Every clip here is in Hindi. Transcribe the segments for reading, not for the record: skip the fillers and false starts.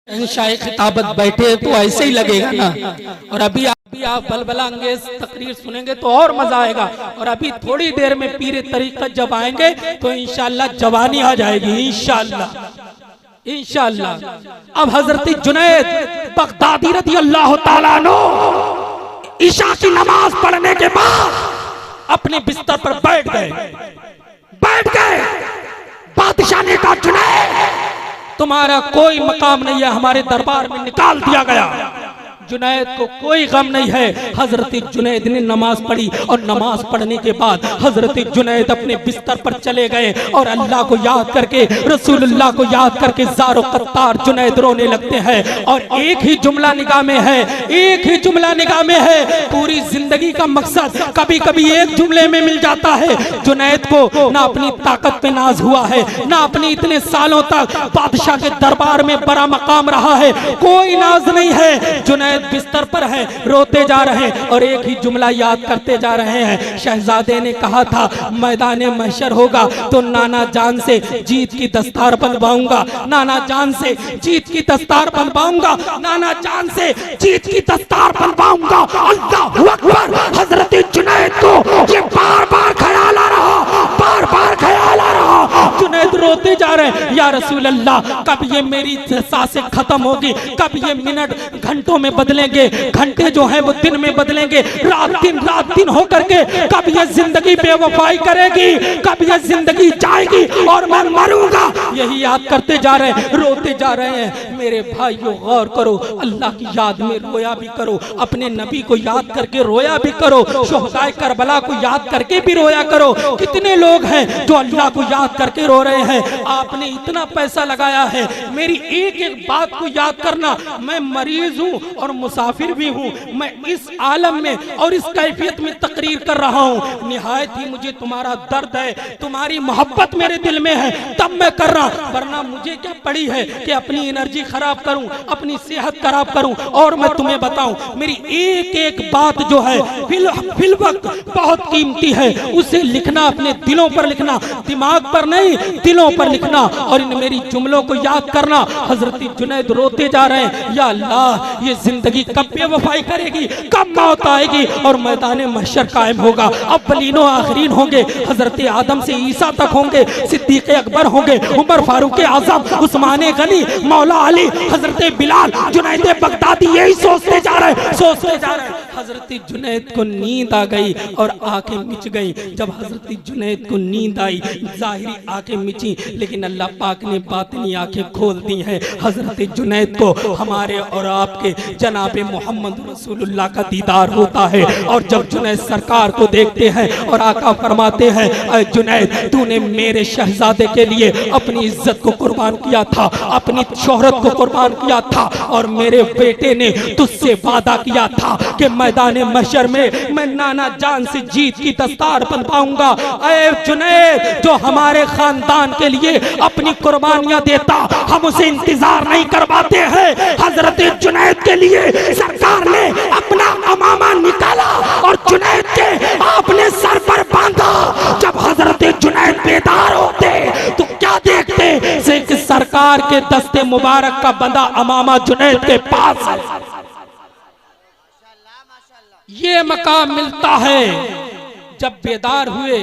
शाह खिताबत बैठे तो ऐसे ही लगेगा ना। और अभी आप बलबला अंगेज तकरीर सुनेंगे तो और मजा आएगा। और अभी थोड़ी देर में पीरे तरीक़त जब आएंगे तो इंशाअल्लाह जवानी आ जाएगी इंशाअल्लाह इंशाअल्लाह। अब हजरत जुनैद बगदादी रज़ी अल्लाह ताला अन्हु ईशा की नमाज पढ़ने के बाद अपने बिस्तर पर बैठ गए। बादशाह ने कहा जुनैद तुम्हारा कोई मकाम नहीं है, हमारे दरबार में निकाल दिया गया। जुनैद को कोई गम नहीं है। हजरत जुनैद ने नमाज पढ़ी और नमाज पढ़ने के बाद हजरत जुनैद अपने बिस्तर पर चले गए और अल्लाह को याद करके, रसूलुल्लाह को याद करके ज़ारो क़त्तार जुनैद रोने लगते हैं। और एक ही जुमला निगाह में है, पूरी जिंदगी का मकसद कभी कभी एक जुमले में मिल जाता है। जुनैद को ना अपनी ताकत पे नाज हुआ है, ना अपनी इतने सालों तक बादशाह के दरबार में बड़ा मकाम रहा है, कोई नाज नहीं है। जुनैद बिस्तर पर है, रोते जा रहे हैं और एक ही जुमला याद करते जा रहे हैं। शहजादे ने कहा था मैदान महशर होगा तो नाना जान से जीत की दस्तार बनवाऊंगा, नाना जान से जीत की दस्तार बनवाऊंगा, नाना जान से जीत की दस्तार बनवाऊंगा। अल्लाहू अकबर। हजरत जुनैद को ये बार बार ख्याल आ रहा। जुनैद रोते जा रहे हैं, या रसूल अल्लाह कब ये मेरी सांसें खत्म होगी, कब ये मिनट घंटों में बदलेंगे, घंटे जो है वो दिन में बदलेंगे, रात दिन हो करके कब ये जिंदगी बेवफाई करेगी, कब ये जिंदगी जाएगी और मैं मरूंगा। यही याद करते जा रहे हैं, रोते जा रहे हैं। मेरे भाइयों गौर करो, अल्लाह की याद में रोया भी करो, अपने नबी को याद करके रोया भी करो, शुहदाए करबला को याद करके भी रोया करो। कितने लोग हैं जो अल्लाह को याद करके रो रहे हैं। आपने इतना पैसा लगाया है, मेरी एक एक बात को याद करना। मैं मरीज हूँ और मुसाफिर भी हूँ, मैं इस आलम में और इस कैफियत में तकरीर कर रहा हूँ। निहायत ही मुझे तुम्हारा दर्द है, तुम्हारी मोहब्बत मेरे दिल में है, तब मैं कर रहा, वरना मुझे क्या पड़ी है कि अपनी एनर्जी खराब करूं, अपनी सेहत खराब करूं। और मैं तुम्हें बताऊं, मेरी एक एक बात जो है फिल वक्त बहुत कीमती है, उसे लिखना, अपने दिलों पर लिखना, दिमाग पर नहीं, दिलों पर लिखना और इन मेरी जुमलों को याद करना। हजरत जुनैद रोते जा रहे हैं, या अल्लाह ये जिंदगी कब बेवफाई करेगी, कब मौत आएगी और मैदान महशर कायम होगा। अव्वलीन और आखिरीन होंगे, हजरत आदम से ईसा तक होंगे, सिद्दीक़ अकबर होंगे, उमर फारूक आज़म, उस्मान गनी, मौला अली, हजरत बिलाल, जुनैद बगदादी, यही सोचते जा रहे हैं। हजरत जुनैद को नींद आ गई और आंखें मिच गई। जब हजरत जुनैद को नींद आई, जाहिरी आंखें मिची, लेकिन अल्लाह पाक ने बातिनी आंखें खोल दी हैं। हजरत जुनैद को हमारे और आपके जनाब मोहम्मद रसूलुल्लाह का दीदार होता है। और जब जुनैद सरकार को देखते हैं और आका फरमाते हैं, ऐ जुनैद तूने मेरे शहजादे के लिए अपनी इज्जत को कुर्बान किया था, अपनी शोहरत को कुर्बान किया था, और मेरे बेटे ने तुझसे वादा किया था कि मैदान महशर में मैं नाना जान से जीत की दस्तार बनवाऊंगा। ऐ जुनैद जो हमारे खानदान के लिए अपनी कुर्बानियां देता, हम उसे इंतजार नहीं करवाते हैं। हजरत जुनैद के लिए सरकार ने अपना अमामा निकाला और जुनैद के आपने सर पर बांधा। जब हजरत जुनैद बेदार होते तो क्या देखते से कि सरकार के दस्ते मुबारक का बंधा अमामा जुनैद के पास है। ये मकाम मिलता है जब बेदार हुए।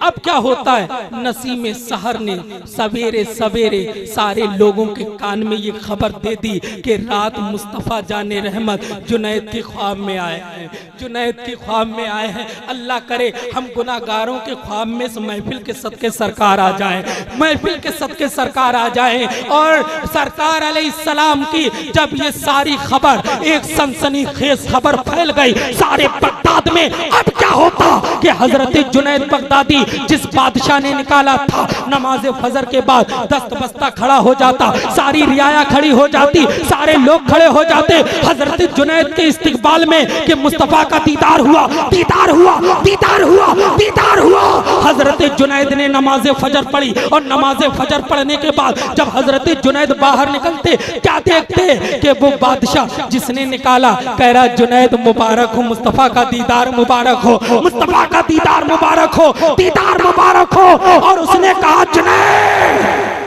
अब क्या होता है, नसीम सहर ने सवेरे सवेरे सारे लोगों के कान में ये खबर दे दी कि रात मुस्तफ़ा जाने रहमत जुनैद के ख्वाब में आए हैं, जुनैद के ख्वाब में आए हैं। अल्लाह करे हम गुनाहगारों के ख्वाब में इस महफिल के सदके सरकार आ जाए, महफिल के सदके सरकार आ जाए। और सरकार अलैहिस्सलाम की जब ये सारी खबर, एक सनसनीखेज खबर फैल गई सारे बगदाद में, अब क्या होता कि हजरत जुनैद बगदादी जिस बादशाह ने निकाला था, नमाज फजर के बाद दस्त बस्ता खड़ा हो जाता, सारी रियाया खड़ी हो जाती, सारे लोग खड़े हो जाते हजरत जुनैद के इस्तिकबाल में कि मुस्तफा का दीदार हुआ, दीदार हुआ, दीदार हुआ, दीदार हुआ। हजरत जुनैद ने नमाज फजर पढ़ी और नमाज फजर पढ़ने के बाद जब हजरत जुनैद बाहर निकलते, क्या देखते कि वो बादशाह जिसने निकाला कह रहा जुनैद मुबारक हो, मुस्तफा का दीदार मुबारक हो, मुस्तफा का दीदार मुबारक हो, दीदार मुबारक हो। और उसने कहा जुनैद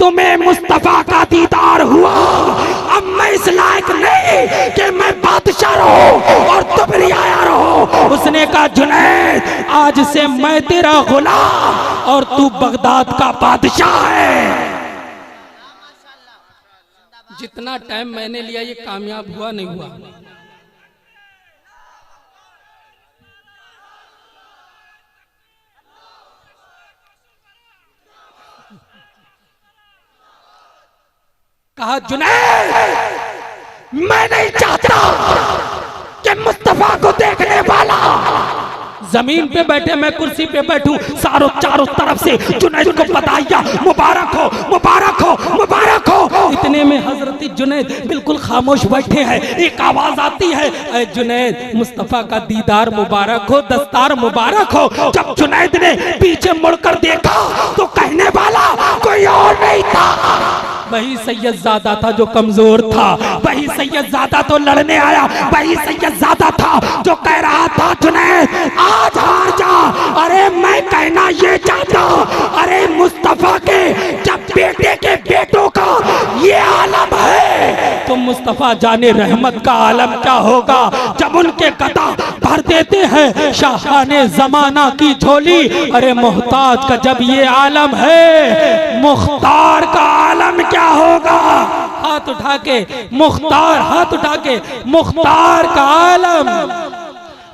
तुम्हें मुस्तफा का दीदार हुआ, नहीं कि मैं बादशाह रहूं और तुम रियाया रहो। उसने कहा जुनैद आज से मैं तेरा गुलाम और तू बगदाद का बादशाह है। जितना टाइम मैंने लिया ये कामयाब हुआ नहीं हुआ? कहा जुनैद मैं नहीं चाहता कि मुस्तफा को देखने वाला जमीन पे बैठे मैं कुर्सी पे बैठूं, चारों तरफ से जुनैद को बताया मुबारक हो मुबारक हो मुबारक हो। इतने में हजरत जुनैद बिल्कुल खामोश बैठे हैं। एक आवाज आती है, ऐ जुनैद मुस्तफा का दीदार मुबारक हो, दस्तार मुबारक हो। जब जुनैद ने पीछे मुड़कर देखा तो कहने वाला कोई और नहीं था, वही सैयदजादा था जो कमजोर था, वही सैयदजादा तो लड़ने आया, वही सैयदजादा था जो कह रहा था जुनैद आज हार जा। अरे मैं कहना ये चाहता, अरे मुस्तफा के जब बेटे के बेटों का ये आलम है तो मुस्तफा जाने रहमत का आलम क्या होगा जब उनके कदा भर देते हैं शाहाने जमाना की झोली। अरे मोहताज का जब ये आलम है, मुख्तार का आलम क्या होगा? हाथ उठा के मुख्तार, हाथ उठा के मुख्तार का आलम,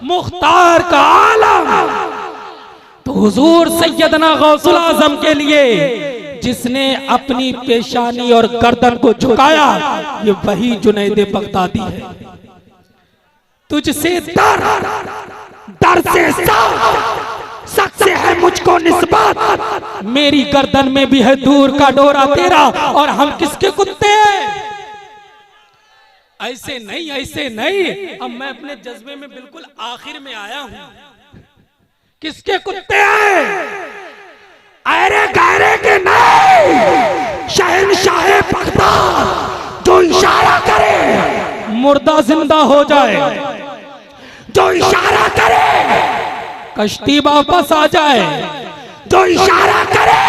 मुख्तार का आलम। तो हुजूर सैयदना गौसुल आजम के लिए जिसने अपनी पेशानी और गर्दन को झुकाया ये वही जुनैद बगदादी है। तुझसे डर से सक से है मुझको निस्बत, मेरी गर्दन में भी है दूर का डोरा तेरा और हम किसके कुत्ते हैं? ऐसे नहीं ऐसे नहीं। अब मैं अपने जज्बे में बिल्कुल आखिर में आया हूं। किसके कुत्ते हैं? अरे गहरे के नहीं, शहनशाह बगदाद जो इशारा करे मुर्दा जिंदा हो जाए, जो इशारा करे कश्ती वापस आ जाए, जो इशारा करे।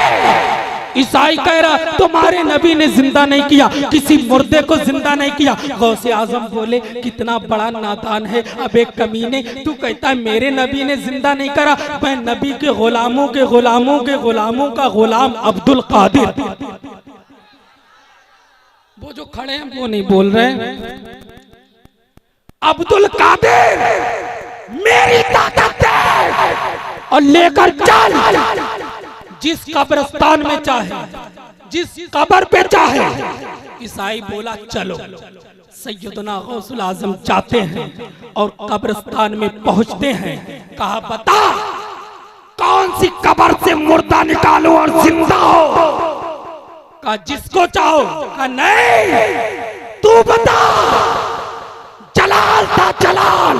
ईसाई कह रहा तुम्हारे नबी ने जिंदा नहीं किया, किसी मुर्दे को जिंदा नहीं किया। गौसे आजम बोले कितना बड़ा नादान है, अब एक कमीने तू कहता है मेरे नबी ने जिंदा नहीं करा। मैं नबी के गुलामों के गुलामों के गुलामों का गुलाम अब्दुल कादिर। वो जो खड़े हैं वो नहीं बोल रहे हैं। अब्दुल कादिर मेरी ताकत है और लेकर चल जिस कब्रिस्तान में चाहे, जिस कब्र पे चाहे। ईसाई बोला चलो। सैयदना गौसुल आजम जाते हैं और कब्रिस्तान में पहुंचते हैं। कहा बता कौन सी कब्र से मुर्दा निकालो और जिंदा हो? कहा जिसको चाहो। कहा नहीं तू बता। जलाल था जलाल।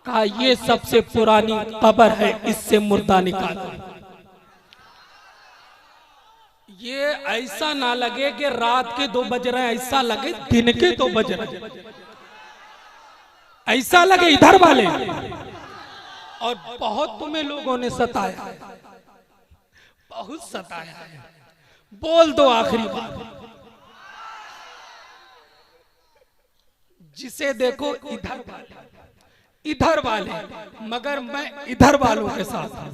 कहा ये सबसे पुरानी कब्र है, इससे मुर्दा निकालो। ये ऐसा ना लगे कि रात के 2 बज रहे हैं, ऐसा लगे दिन के 2 बज रहे हैं, ऐसा लगे इधर वाले। और बहुत तुम्हें लोगों ने सताया, बहुत सताया है। बोल दो आखिरी बात। जिसे देखो इधर वाले, मगर मैं इधर वालों के साथ हूं।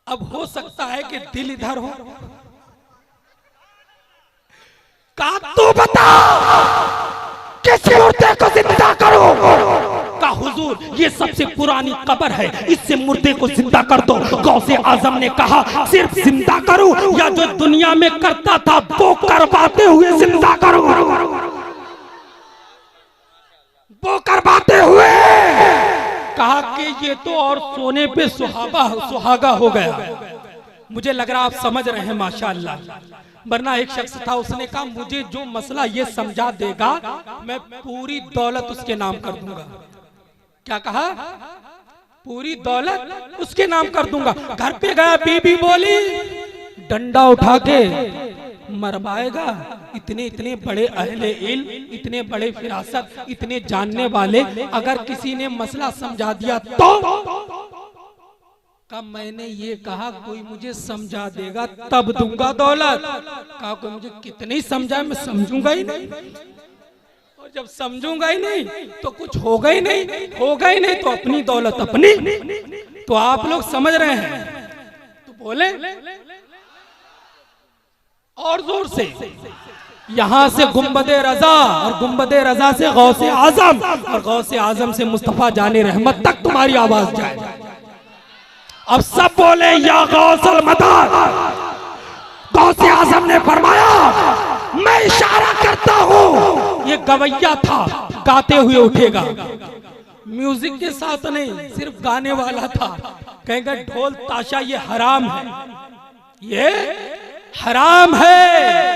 अब हो सकता है कि दिल इधर हो। का तू बता किस मुर्दे को जिंदा करो? का हुजूर ये सबसे पुरानी कब्र है, इससे मुर्दे को जिंदा कर दो। गौसे आजम ने कहा सिर्फ जिंदा करो या जो दुनिया में करता था वो करवाते हुए जिंदा करो, वो करवाते हुए। कहा कि ये तो और सोने पे सुहागा हो गया। मुझे लग रहा आप समझ रहे हैं माशाअल्लाह। वरना एक शख्स था, उसने कहा मुझे जो मसला ये समझा देगा मैं पूरी दौलत उसके नाम कर दूंगा। क्या कहा? पूरी दौलत उसके नाम कर दूंगा। घर पे गया, बीबी बोली डंडा उठा के मरवाएगा। इतने इतने बड़े अहले इल्म, इतने बड़े फिरासत, इतने जानने वाले, अगर किसी ने मसला समझा दिया तो मैंने ये कहा कोई मुझे समझा देगा तब दूंगा दौलत। कहा कि मुझे कितनी समझाए, मैं समझूंगा ही नहीं, और जब समझूंगा ही नहीं तो कुछ होगा ही नहीं, होगा ही नहीं तो अपनी दौलत अपनी। तो आप लोग समझ रहे हैं तो बोले और जोर से। यहां से गुंबदे रजा और गुंबदे रजा से गौसे आजम और गौसे आजम से मुस्तफा जाने रहमत तक तुम्हारी आवाज जाए। अब सब बोले या गौसल मदद। गौसे आजम ने फरमाया मैं इशारा करता हूं। ये गवैया था, गाते हुए उठेगा, म्यूजिक के साथ नहीं, सिर्फ गाने वाला था। कहेगा ढोल ताशा ये हराम है, ये हराम है।